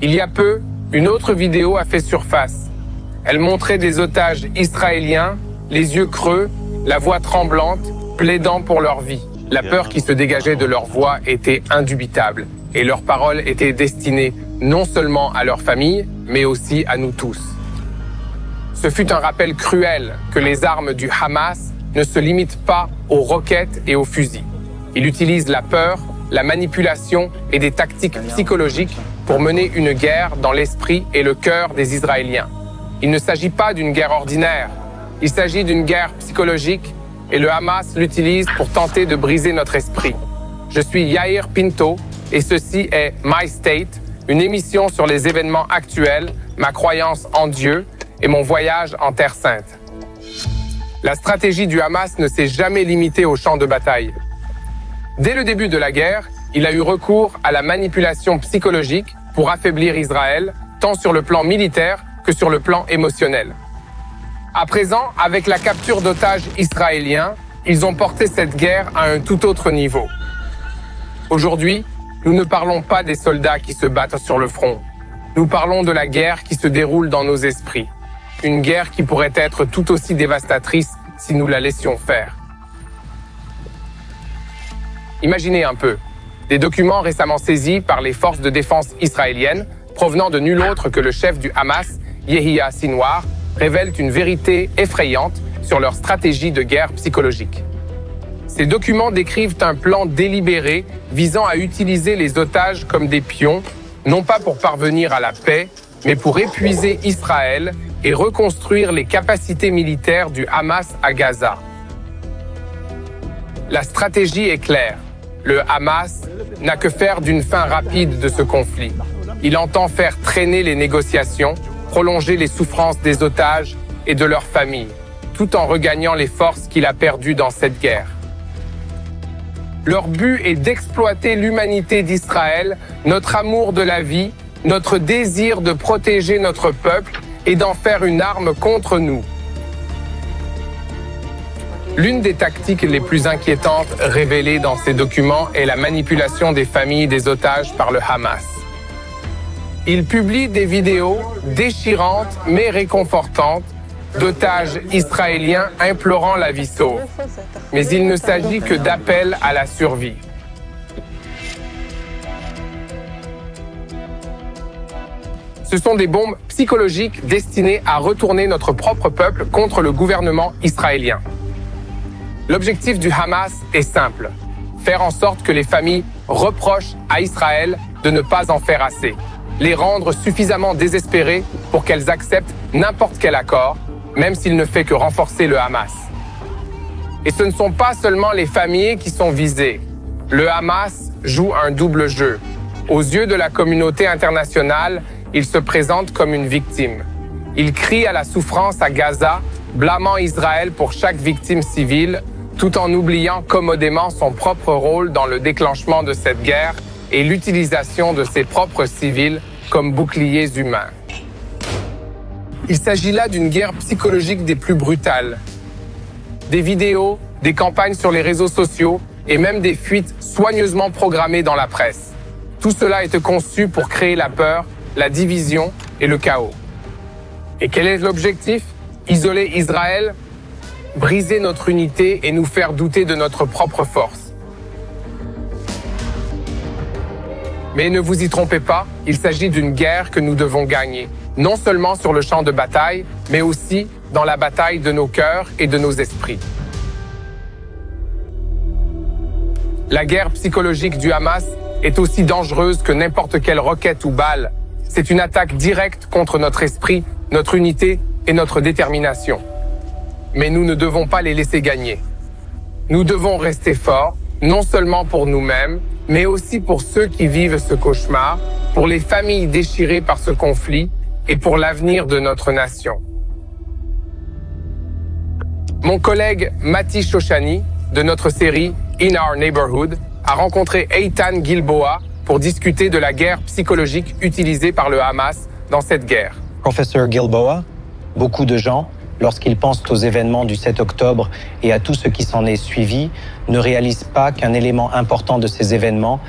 Il y a peu, une autre vidéo a fait surface. Elle montrait des otages israéliens, les yeux creux, la voix tremblante, plaidant pour leur vie. La peur qui se dégageait de leur voix était indubitable, et leurs paroles étaient destinées non seulement à leur famille, mais aussi à nous tous. Ce fut un rappel cruel que les armes du Hamas ne se limitent pas aux roquettes et aux fusils. Il utilise la peur, la manipulation et des tactiques psychologiques pour mener une guerre dans l'esprit et le cœur des Israéliens. Il ne s'agit pas d'une guerre ordinaire, il s'agit d'une guerre psychologique et le Hamas l'utilise pour tenter de briser notre esprit. Je suis Yair Pinto et ceci est My State, une émission sur les événements actuels, ma croyance en Dieu et mon voyage en Terre Sainte. La stratégie du Hamas ne s'est jamais limitée au champ de bataille. Dès le début de la guerre, il a eu recours à la manipulation psychologique pour affaiblir Israël, tant sur le plan militaire que sur le plan émotionnel. À présent, avec la capture d'otages israéliens, ils ont porté cette guerre à un tout autre niveau. Aujourd'hui, nous ne parlons pas des soldats qui se battent sur le front. Nous parlons de la guerre qui se déroule dans nos esprits. Une guerre qui pourrait être tout aussi dévastatrice si nous la laissions faire. Imaginez un peu, des documents récemment saisis par les forces de défense israéliennes, provenant de nul autre que le chef du Hamas, Yehia Sinwar, révèlent une vérité effrayante sur leur stratégie de guerre psychologique. Ces documents décrivent un plan délibéré visant à utiliser les otages comme des pions, non pas pour parvenir à la paix, mais pour épuiser Israël et reconstruire les capacités militaires du Hamas à Gaza. La stratégie est claire. Le Hamas n'a que faire d'une fin rapide de ce conflit. Il entend faire traîner les négociations, prolonger les souffrances des otages et de leurs familles, tout en regagnant les forces qu'il a perdues dans cette guerre. Leur but est d'exploiter l'humanité d'Israël, notre amour de la vie, notre désir de protéger notre peuple et d'en faire une arme contre nous. L'une des tactiques les plus inquiétantes révélées dans ces documents est la manipulation des familles des otages par le Hamas. Ils publient des vidéos déchirantes mais réconfortantes d'otages israéliens implorant la vie sauve. Mais il ne s'agit que d'appels à la survie. Ce sont des bombes psychologiques destinées à retourner notre propre peuple contre le gouvernement israélien. L'objectif du Hamas est simple, faire en sorte que les familles reprochent à Israël de ne pas en faire assez, les rendre suffisamment désespérées pour qu'elles acceptent n'importe quel accord, même s'il ne fait que renforcer le Hamas. Et ce ne sont pas seulement les familles qui sont visées. Le Hamas joue un double jeu. Aux yeux de la communauté internationale, il se présente comme une victime. Il crie à la souffrance à Gaza, blâmant Israël pour chaque victime civile, tout en oubliant commodément son propre rôle dans le déclenchement de cette guerre et l'utilisation de ses propres civils comme boucliers humains. Il s'agit là d'une guerre psychologique des plus brutales. Des vidéos, des campagnes sur les réseaux sociaux et même des fuites soigneusement programmées dans la presse. Tout cela était conçu pour créer la peur, la division et le chaos. Et quel est l'objectif? Isoler Israël, briser notre unité et nous faire douter de notre propre force. Mais ne vous y trompez pas, il s'agit d'une guerre que nous devons gagner, non seulement sur le champ de bataille, mais aussi dans la bataille de nos cœurs et de nos esprits. La guerre psychologique du Hamas est aussi dangereuse que n'importe quelle roquette ou balle. C'est une attaque directe contre notre esprit, notre unité et notre détermination. Mais nous ne devons pas les laisser gagner. Nous devons rester forts, non seulement pour nous-mêmes, mais aussi pour ceux qui vivent ce cauchemar, pour les familles déchirées par ce conflit et pour l'avenir de notre nation. Mon collègue Mati Shoshani, de notre série In Our Neighborhood, a rencontré Eitan Gilboa pour discuter de la guerre psychologique utilisée par le Hamas dans cette guerre. Professeur Gilboa, beaucoup de gens, lorsqu'ils pensent aux événements du 7 octobre et à tout ce qui s'en est suivi, ne réalisent pas qu'un élément important de ces événements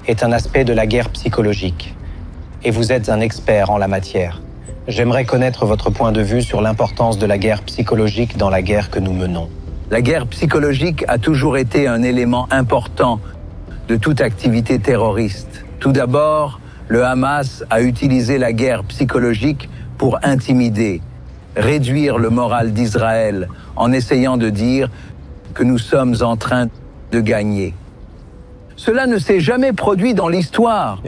est un aspect de la guerre psychologique. et vous êtes un expert en la matière. J'aimerais connaître votre point de vue sur l'importance de la guerre psychologique dans la guerre que nous menons. La guerre psychologique a toujours été un élément important de toute activité terroriste. Tout d'abord, le Hamas a utilisé la guerre psychologique pour intimider, réduire le moral d'Israël en essayant de dire que nous sommes en train de gagner. Cela ne s'est jamais produit dans l'histoire.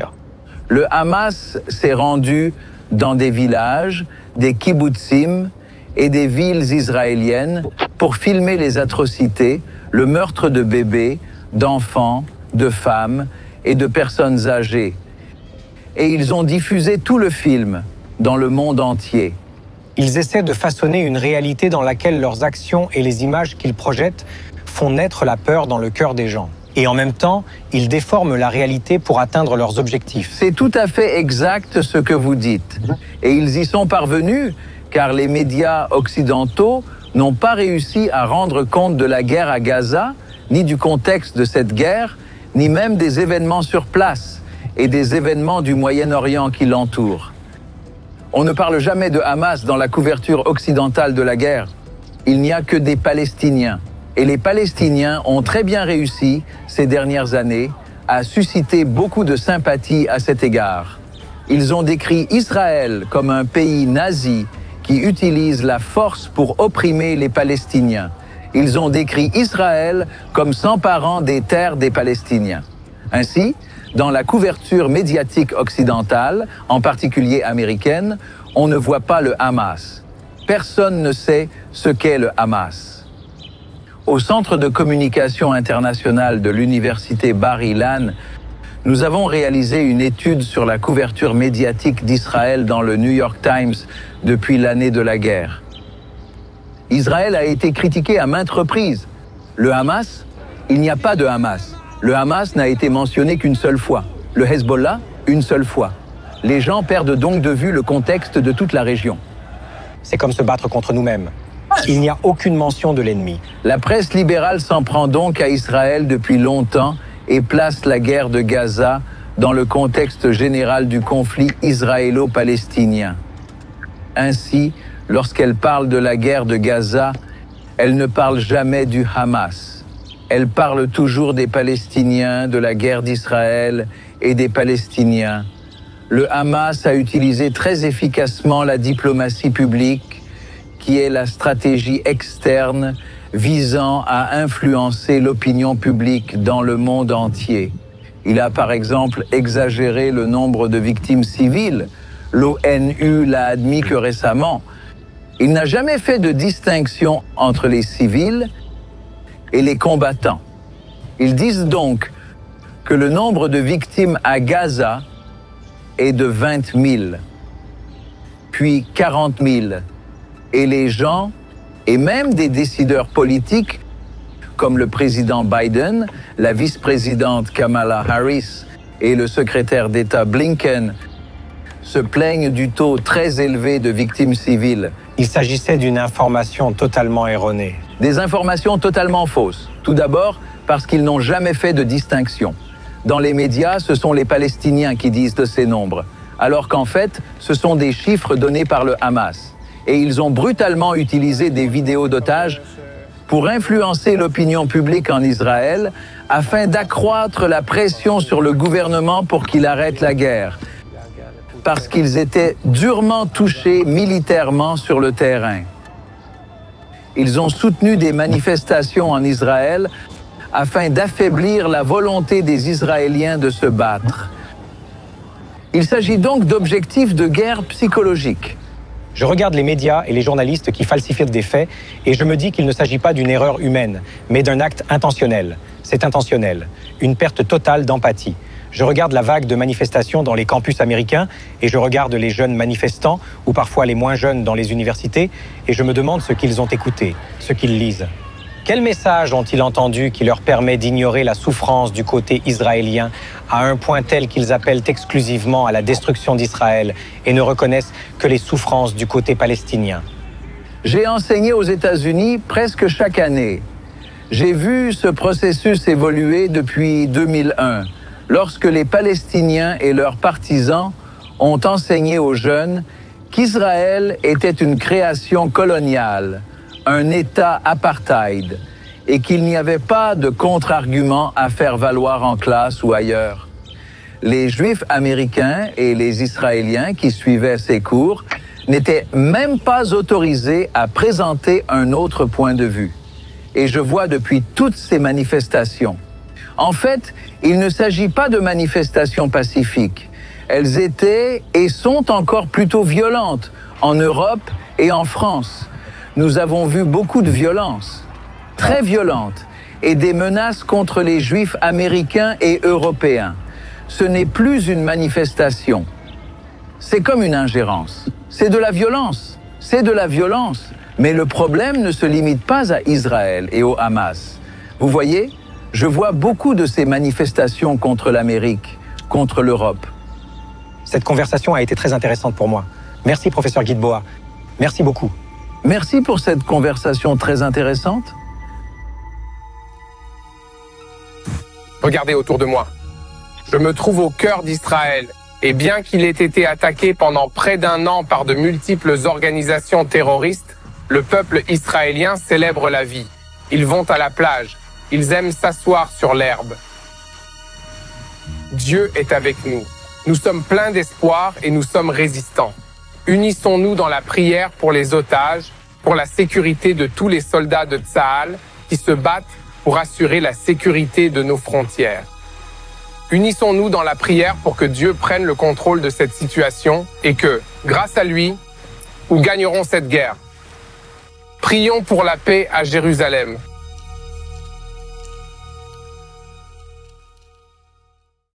Le Hamas s'est rendu dans des villages, des kibbutzim et des villes israéliennes pour filmer les atrocités, le meurtre de bébés, d'enfants, de femmes et de personnes âgées. Et ils ont diffusé tout le film dans le monde entier. Ils essaient de façonner une réalité dans laquelle leurs actions et les images qu'ils projettent font naître la peur dans le cœur des gens. Et en même temps, ils déforment la réalité pour atteindre leurs objectifs. C'est tout à fait exact ce que vous dites. Et ils y sont parvenus car les médias occidentaux n'ont pas réussi à rendre compte de la guerre à Gaza, ni du contexte de cette guerre, ni même des événements sur place et des événements du Moyen-Orient qui l'entourent. On ne parle jamais de Hamas dans la couverture occidentale de la guerre. Il n'y a que des Palestiniens. Et les Palestiniens ont très bien réussi, ces dernières années, à susciter beaucoup de sympathie à cet égard. Ils ont décrit Israël comme un pays nazi qui utilise la force pour opprimer les Palestiniens. Ils ont décrit Israël comme s'emparant des terres des Palestiniens. Ainsi, dans la couverture médiatique occidentale, en particulier américaine, on ne voit pas le Hamas. Personne ne sait ce qu'est le Hamas. Au Centre de communication internationale de l'Université Bar-Ilan, nous avons réalisé une étude sur la couverture médiatique d'Israël dans le New York Times depuis l'année de la guerre. Israël a été critiqué à maintes reprises. Le Hamas, il n'y a pas de Hamas. Le Hamas n'a été mentionné qu'une seule fois. Le Hezbollah, une seule fois. Les gens perdent donc de vue le contexte de toute la région. C'est comme se battre contre nous-mêmes. Il n'y a aucune mention de l'ennemi. La presse libérale s'en prend donc à Israël depuis longtemps et place la guerre de Gaza dans le contexte général du conflit israélo-palestinien. Ainsi, lorsqu'elle parle de la guerre de Gaza, elle ne parle jamais du Hamas. Elle parle toujours des Palestiniens, de la guerre d'Israël et des Palestiniens. Le Hamas a utilisé très efficacement la diplomatie publique, qui est la stratégie externe visant à influencer l'opinion publique dans le monde entier. Il a par exemple exagéré le nombre de victimes civiles. L'ONU l'a admis que récemment. Il n'a jamais fait de distinction entre les civils et les combattants. Ils disent donc que le nombre de victimes à Gaza est de 20 000, puis 40 000. Et les gens, et même des décideurs politiques, comme le président Biden, la vice-présidente Kamala Harris et le secrétaire d'État Blinken, se plaignent du taux très élevé de victimes civiles. Il s'agissait d'une information totalement erronée. Des informations totalement fausses. Tout d'abord, parce qu'ils n'ont jamais fait de distinction. Dans les médias, ce sont les Palestiniens qui disent de ces nombres, alors qu'en fait, ce sont des chiffres donnés par le Hamas. Et ils ont brutalement utilisé des vidéos d'otages pour influencer l'opinion publique en Israël afin d'accroître la pression sur le gouvernement pour qu'il arrête la guerre, parce qu'ils étaient durement touchés militairement sur le terrain. Ils ont soutenu des manifestations en Israël afin d'affaiblir la volonté des Israéliens de se battre. Il s'agit donc d'objectifs de guerre psychologique. Je regarde les médias et les journalistes qui falsifient des faits et je me dis qu'il ne s'agit pas d'une erreur humaine, mais d'un acte intentionnel. C'est intentionnel, une perte totale d'empathie. Je regarde la vague de manifestations dans les campus américains et je regarde les jeunes manifestants, ou parfois les moins jeunes dans les universités, et je me demande ce qu'ils ont écouté, ce qu'ils lisent. Quel message ont-ils entendu qui leur permet d'ignorer la souffrance du côté israélien à un point tel qu'ils appellent exclusivement à la destruction d'Israël et ne reconnaissent que les souffrances du côté palestinien? J'ai enseigné aux États-Unis presque chaque année. J'ai vu ce processus évoluer depuis 2001, lorsque les Palestiniens et leurs partisans ont enseigné aux jeunes qu'Israël était une création coloniale, un État apartheid, et qu'il n'y avait pas de contre-argument à faire valoir en classe ou ailleurs. Les Juifs américains et les Israéliens qui suivaient ces cours n'étaient même pas autorisés à présenter un autre point de vue. Et je vois depuis toutes ces manifestations. En fait, il ne s'agit pas de manifestations pacifiques. Elles étaient et sont encore plutôt violentes en Europe et en France. Nous avons vu beaucoup de violence, très violente, et des menaces contre les Juifs américains et européens. Ce n'est plus une manifestation. C'est comme une ingérence. C'est de la violence. C'est de la violence. Mais le problème ne se limite pas à Israël et au Hamas. Vous voyez, je vois beaucoup de ces manifestations contre l'Amérique, contre l'Europe. Cette conversation a été très intéressante pour moi. Merci, professeur Guilboa. Merci beaucoup. Merci pour cette conversation très intéressante. Regardez autour de moi. Je me trouve au cœur d'Israël. Et bien qu'il ait été attaqué pendant près d'1 an par de multiples organisations terroristes, le peuple israélien célèbre la vie. Ils vont à la plage. Ils aiment s'asseoir sur l'herbe. Dieu est avec nous. Nous sommes pleins d'espoir et nous sommes résistants. Unissons-nous dans la prière pour les otages, pour la sécurité de tous les soldats de Tsahal qui se battent pour assurer la sécurité de nos frontières. Unissons-nous dans la prière pour que Dieu prenne le contrôle de cette situation et que, grâce à lui, nous gagnerons cette guerre. Prions pour la paix à Jérusalem.